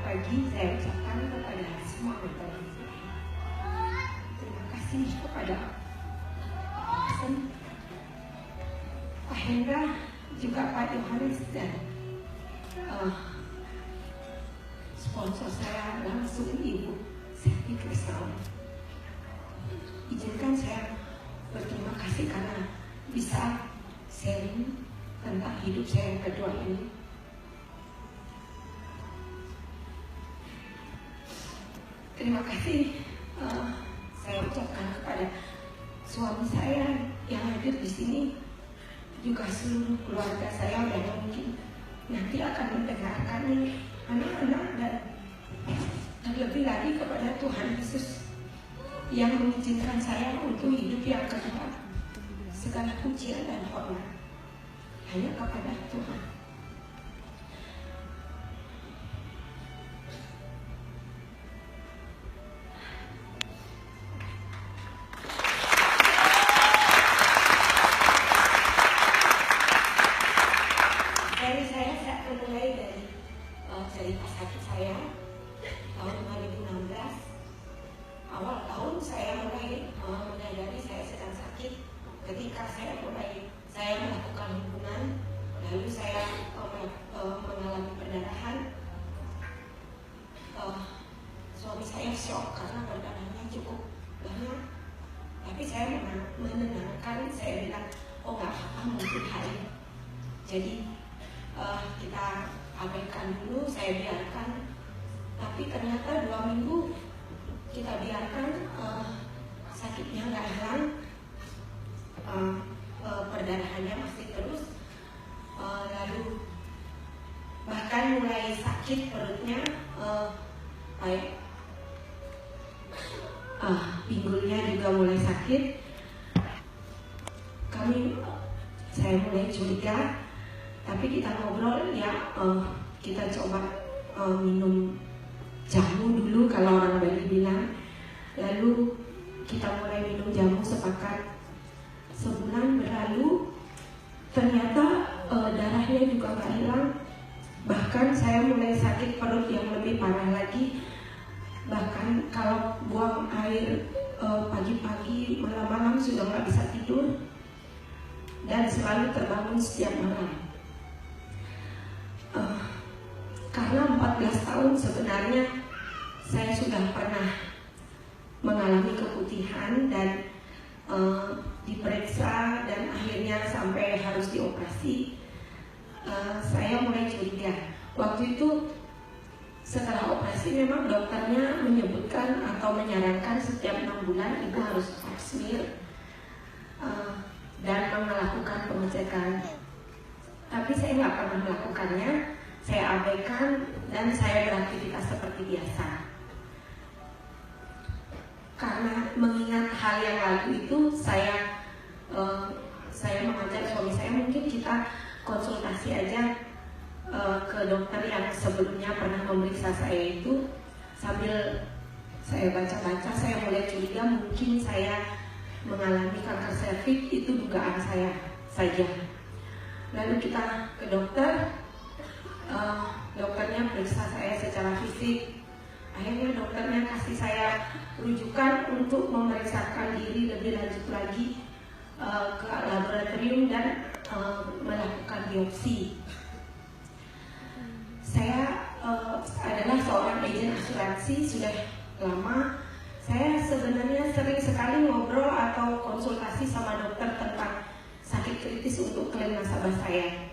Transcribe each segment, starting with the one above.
pagi saya ucapkan kepada semua anggota DPR. Terima kasih kepada Pak Hendra, juga Pak Yohanes dan sponsor saya langsung Ibu Selvi Krisnawan. Izinkan saya berterima kasih karena bisa sharing tentang hidup saya yang kedua ini. Terima kasih saya ucapkan kepada suami saya yang hadir di sini, juga seluruh keluarga saya yang mungkin nanti akan mendengarkan ini, anak-anak, dan terlebih lagi kepada Tuhan Yesus yang mengizinkan saya untuk hidup yang kedua. Segala pujian dan hormat hanya kepada Tuhan. Saya mulai dari cerita sakit saya tahun 2016. Awal tahun saya mulai menyadari saya sedang sakit ketika saya melakukan hubungan, lalu saya mengalami perdarahan. Suami saya shock karena perdarahannya cukup banyak, tapi saya menenangkan, saya bilang, oh nggak apa-apa, mungkin hari. Jadi kita abaikan dulu, saya biarkan. Tapi ternyata 2 minggu kita biarkan, sakitnya nggak hilang, perdarahannya masih terus, lalu bahkan mulai sakit perutnya, pinggulnya juga mulai sakit. Saya mulai curiga. Tapi kita ngobrol ya, kita coba minum jamu dulu kalau orang Bali bilang. Lalu kita mulai minum jamu, sepakat. Sebulan berlalu, ternyata darahnya juga gak hilang. Bahkan saya mulai sakit perut yang lebih parah lagi. Bahkan kalau buang air pagi-pagi, malam-malam sudah gak bisa tidur. Dan selalu terbangun setiap malam. Karena 14 tahun sebenarnya saya sudah pernah mengalami keputihan dan diperiksa dan akhirnya sampai harus dioperasi. Saya mulai curiga. Waktu itu setelah operasi memang dokternya menyebutkan atau menyarankan setiap 6 bulan ibu harus pap smear dan melakukan pengecekan. Tapi saya nggak pernah melakukannya, saya abaikan dan saya beraktivitas seperti biasa. Karena mengingat hal yang lalu itu, saya mengajak suami saya, mungkin kita konsultasi aja ke dokter yang sebelumnya pernah memeriksa saya itu. Sambil saya baca-baca, saya mulai curiga mungkin saya mengalami kanker serviks, itu dugaan saya saja. Lalu kita ke dokter, dokternya periksa saya secara fisik. Akhirnya dokternya kasih saya rujukan untuk memeriksakan diri lebih lanjut lagi ke laboratorium dan melakukan biopsi. Saya adalah seorang agen asuransi sudah lama. Saya sebenarnya sering sekali ngobrol atau konsultasi sama dokter tentang sakit kritis untuk klaim nasabah saya.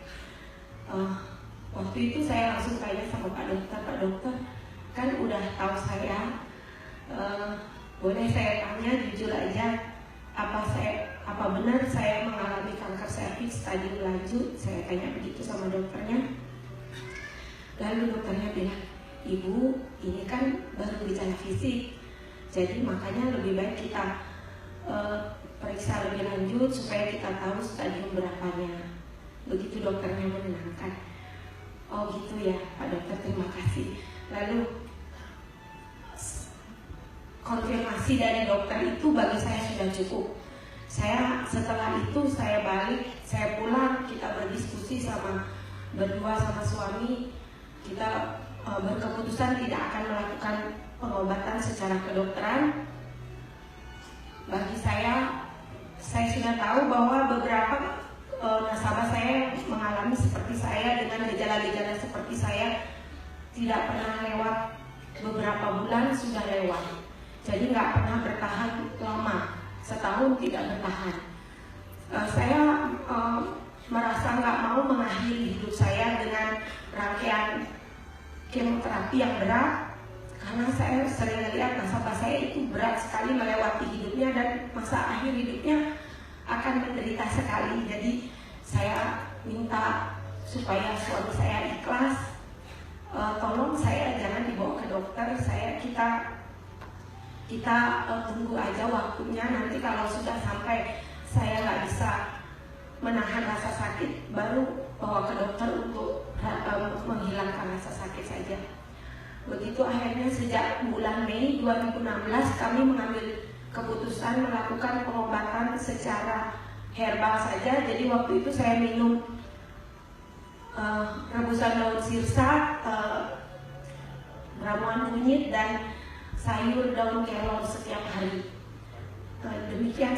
Waktu itu saya langsung tanya sama Pak Dokter, kan udah tahu saya, boleh saya tanya jujur aja, apa benar saya mengalami kanker serviks stadium lanjut? Saya tanya begitu sama dokternya. Lalu dokternya bilang, ibu ini kan baru gejala fisik, jadi makanya lebih baik kita periksa lebih lanjut supaya kita tahu stadium berapanya. Begitu dokternya menenangkan. Oh gitu ya Pak Dokter, terima kasih. Lalu konfirmasi dari dokter itu bagi saya sudah cukup. Setelah itu saya balik, saya pulang, kita berdiskusi berdua sama suami. Kita berkeputusan tidak akan melakukan pengobatan secara kedokteran. Bagi saya sudah tahu bahwa beberapa nasabah saya mengalami seperti saya dengan gejala-gejala seperti saya, tidak pernah lewat beberapa bulan sudah lewat, jadi nggak pernah bertahan lama, setahun tidak bertahan. Saya merasa nggak mau mengakhiri hidup saya dengan rangkaian kemoterapi yang berat, karena saya sering melihat nasabah saya itu berat sekali melewati hidupnya dan masa akhir hidupnya akan menderita sekali. Jadi saya minta supaya suami saya ikhlas, tolong saya jangan dibawa ke dokter, kita tunggu aja waktunya, nanti kalau sudah sampai saya nggak bisa menahan rasa sakit baru bawa ke dokter untuk menghilangkan rasa sakit saja. Begitu akhirnya sejak bulan Mei 2016 kami mengambil keputusan melakukan pengobatan secara herbal saja. Jadi waktu itu saya minum rebusan daun sirsak, ramuan kunyit dan sayur daun kelor setiap hari. Demikian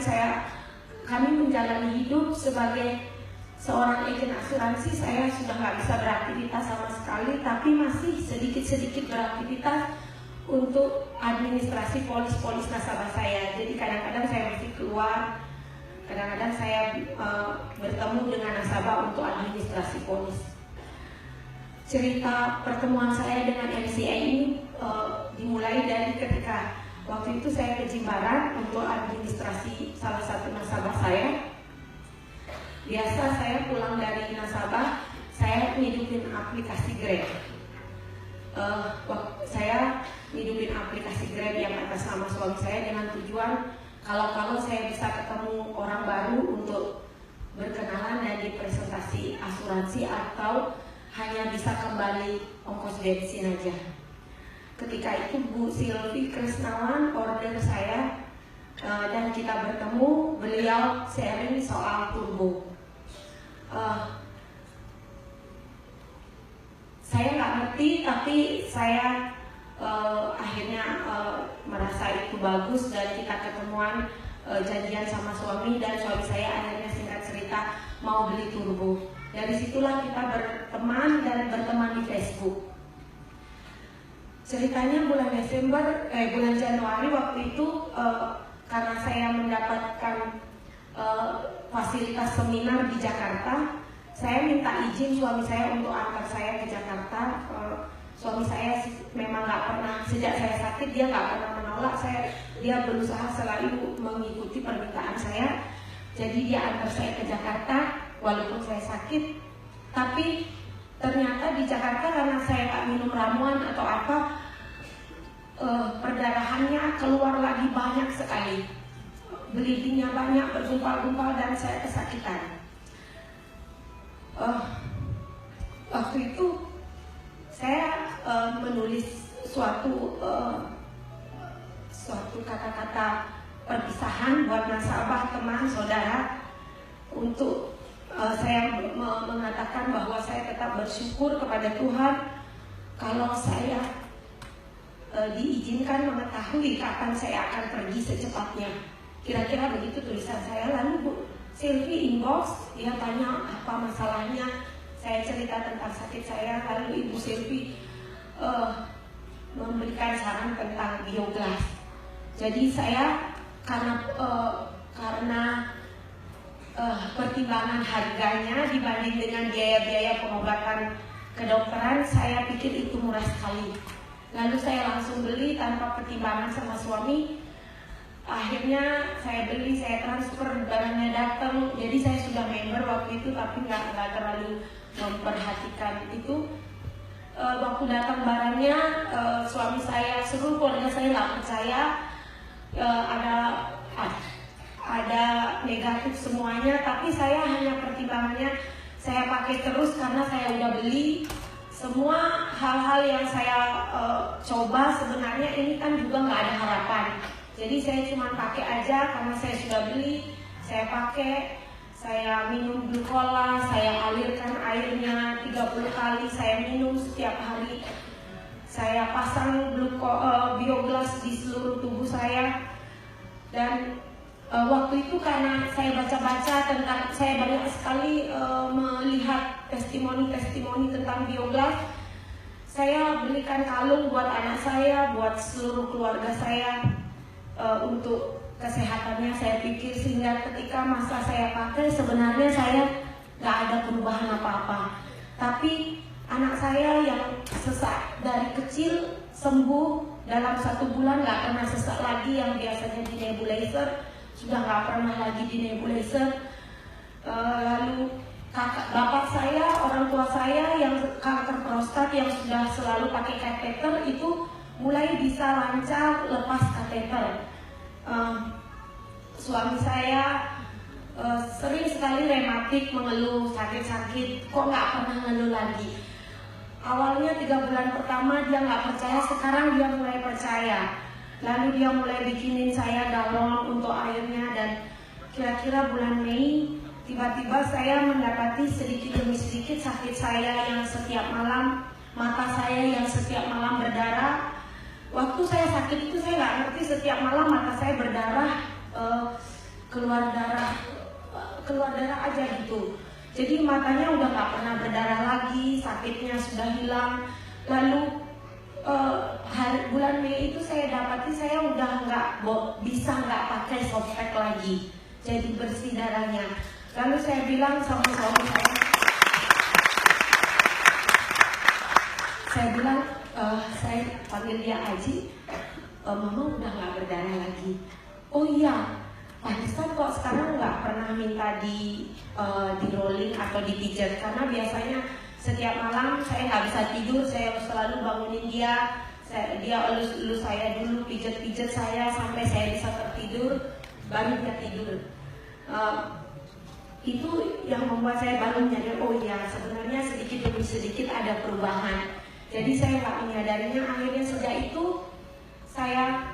kami menjalani hidup sebagai seorang agen asuransi. Saya sudah nggak bisa beraktivitas sama sekali, tapi masih sedikit-sedikit beraktivitas untuk administrasi polis-polis nasabah saya. Jadi kadang-kadang saya masih keluar, kadang-kadang saya bertemu dengan nasabah untuk administrasi polis. Cerita pertemuan saya dengan MCA ini dimulai dari ketika waktu itu saya ke Jimbaran untuk administrasi salah satu nasabah saya. Biasa saya pulang dari nasabah, saya ngidupin aplikasi Grab. Saya ngidupin aplikasi Grab yang atas nama suami saya dengan tujuan kalau saya bisa ketemu orang baru untuk berkenalan dan dipresentasi asuransi, atau hanya bisa kembali ongkos bensin aja. Ketika itu Bu Silvi Krisnawan order saya dan kita bertemu, beliau sharing soal turbo. Saya nggak ngerti, tapi saya akhirnya merasa itu bagus dan kita ketemuan, janjian sama suami, dan suami saya akhirnya singkat cerita mau beli turbo. Dari situlah kita berteman dan berteman di Facebook. Ceritanya bulan Januari waktu itu, karena saya mendapatkan fasilitas seminar di Jakarta, saya minta izin suami saya untuk antar saya ke Jakarta. Suami saya memang nggak pernah, sejak saya sakit dia nggak pernah menolak saya, dia berusaha selalu mengikuti permintaan saya. Jadi dia antar saya ke Jakarta walaupun saya sakit. Tapi ternyata di Jakarta karena saya nggak minum ramuan atau apa, perdarahannya keluar lagi banyak sekali, bleedingnya banyak, bergumpal-gumpal, dan saya kesakitan. Waktu itu saya menulis suatu kata-kata perpisahan buat nasabah, teman, saudara, untuk saya mengatakan bahwa saya tetap bersyukur kepada Tuhan kalau saya diizinkan mengetahui kapan saya akan pergi secepatnya. Kira-kira begitu tulisan saya. Lalu Bu Silvi inbox, dia tanya apa masalahnya. Saya cerita tentang sakit saya, lalu Ibu Silvi memberikan saran tentang biogas. Jadi saya karena pertimbangan harganya dibanding dengan biaya-biaya pengobatan kedokteran, saya pikir itu murah sekali. Lalu saya langsung beli tanpa pertimbangan sama suami. Akhirnya saya beli, saya transfer, barangnya datang. Jadi saya sudah member waktu itu, tapi nggak terlalu memperhatikan itu. Waktu datang barangnya, suami saya, seluruh keluarga saya nggak percaya, ada negatif semuanya. Tapi saya hanya pertimbangannya saya pakai terus karena saya udah beli. Semua hal-hal yang saya coba sebenarnya ini kan juga nggak ada harapan. Jadi saya cuma pakai aja karena saya sudah beli, saya pakai, saya minum glukola, saya alirkan airnya 30 kali, saya minum setiap hari. saya pasang bioglas di seluruh tubuh saya. Dan waktu itu karena saya baca-baca tentang, saya banyak sekali melihat testimoni-testimoni tentang bioglas. Saya belikan kalung buat anak saya, buat seluruh keluarga saya, untuk kesehatannya. Saya pikir sehingga ketika masa saya pakai sebenarnya saya nggak ada perubahan apa-apa. Tapi anak saya yang sesak dari kecil sembuh dalam 1 bulan, nggak pernah sesak lagi. Yang biasanya di nebulizer sudah nggak pernah lagi di nebulizer. Lalu bapak saya, orang tua saya yang kanker prostat yang sudah selalu pakai kateter itu mulai bisa lancar lepas kateter. Suami saya sering sekali rematik, mengeluh, sakit-sakit, kok nggak pernah ngeluh lagi. Awalnya 3 bulan pertama dia nggak percaya, sekarang dia mulai percaya. Lalu dia mulai bikinin saya galon untuk airnya, dan kira-kira bulan Mei tiba-tiba saya mendapati sedikit demi sedikit sakit saya yang setiap malam, mata saya yang setiap malam berdarah. Waktu saya sakit itu saya nggak ngerti, setiap malam mata saya berdarah, keluar darah aja gitu. Jadi matanya udah nggak pernah berdarah lagi, sakitnya sudah hilang. Lalu bulan Mei itu saya dapati saya udah nggak pakai softpack lagi, jadi bersih darahnya. Lalu saya bilang sama suami saya bilang, saya panggil dia Aji, mama udah nggak berdarah lagi. Oh iya, pantesan kok sekarang nggak pernah minta di rolling atau dipijat, karena biasanya setiap malam saya nggak bisa tidur, saya selalu bangunin dia. Dia elus saya dulu, pijat saya sampai saya bisa tertidur, baru dia tidur. Itu yang membuat saya baru menyadari, oh ya sebenarnya sedikit demi sedikit ada perubahan. Jadi saya nggak menyadarinya. Akhirnya sejak itu saya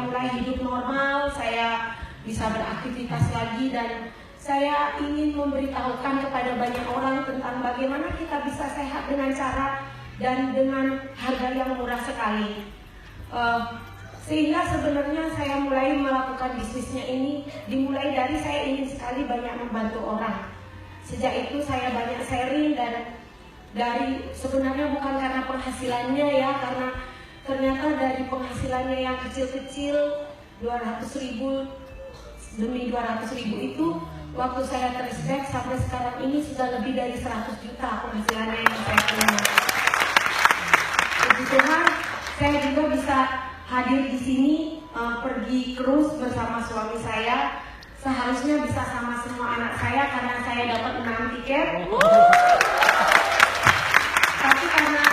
mulai hidup normal, saya bisa beraktivitas lagi, dan saya ingin memberitahukan kepada banyak orang tentang bagaimana kita bisa sehat dengan cara dan dengan harga yang murah sekali. Sehingga sebenarnya saya mulai melakukan bisnisnya ini dimulai dari saya ingin sekali banyak membantu orang. Sejak itu saya banyak sharing, dan dari sebenarnya bukan karena penghasilannya ya, karena ternyata dari penghasilannya yang kecil-kecil 200.000 demi 200.000 itu, waktu saya trace back sampai sekarang ini sudah lebih dari 100 juta penghasilannya yang saya terima. Puji Tuhan, saya juga bisa hadir di sini, pergi cruise bersama suami saya. Seharusnya bisa sama semua anak saya karena saya dapat 6 tiket. Tapi karena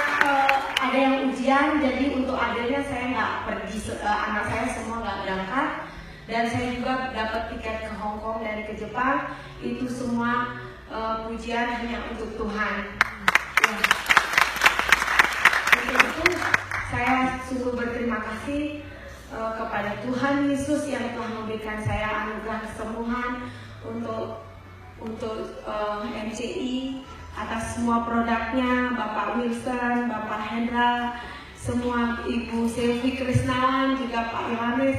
ada yang ujian, jadi untuk adanya saya nggak pergi, anak saya semua nggak berangkat. Dan saya juga dapat tiket ke Hong Kong dan ke Jepang. Itu semua pujian hanya untuk Tuhan. Ya. Untuk itu saya sungguh berterima kasih kepada Tuhan Yesus yang telah memberikan saya anugerah kesembuhan untuk MCI, atas semua produknya, Bapak Wilson, Bapak Hendra, semua Ibu Selvi Krisnawan, juga Pak Yohanes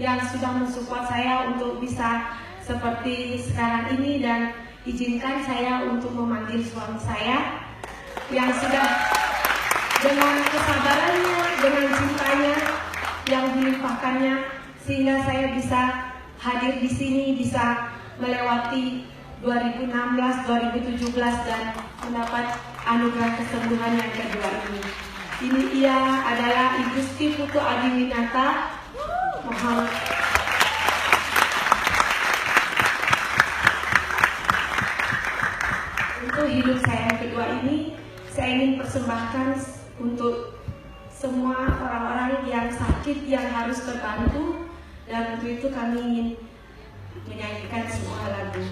yang sudah mensupport saya untuk bisa seperti sekarang ini. Dan izinkan saya untuk memanggil suami saya yang sudah dengan kesabarannya, dengan cintanya yang dilimpahkannya, sehingga saya bisa hadir di sini, bisa melewati 2016, 2017 dan mendapat anugerah kesembuhan yang kedua ini. Ini ia adalah Ibu Sti Putu Adiwinata. Mohon untuk hidup saya yang kedua ini, saya ingin persembahkan untuk semua orang-orang yang sakit yang harus terbantu, dan untuk itu kami ingin menyanyikan sebuah lagu.